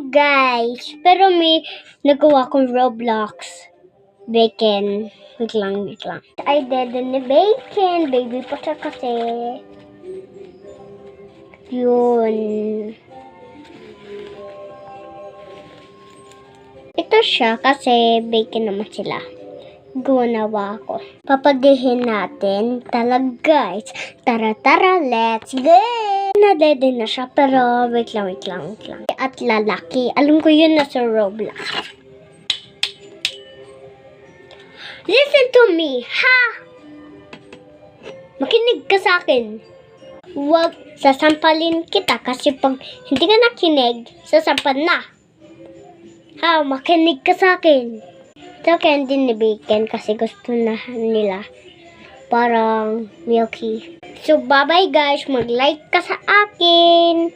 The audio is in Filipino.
guys. Pero may nagawa kong Roblox. Bacon. Wait lang. I did ni Bacon. Baby pa siya kasi. Yun. Ito siya kasi bacon naman sila. Gunawa ako. Papadihin natin. Talaga guys. Tara, let's go! Nadede na siya pero wait lang. At lalaki. Alam ko yun na sa Roblox. Listen to me, ha? Makinig ka sa akin. Huwag sasampalin kita kasi pag hindi ka nakinig, sasampal na. Ha, makinig ka sa akin. Ito candy ni Bacon kasi gusto na nila. Parang milky. So, bye-bye guys. Mag-like ka sa akin.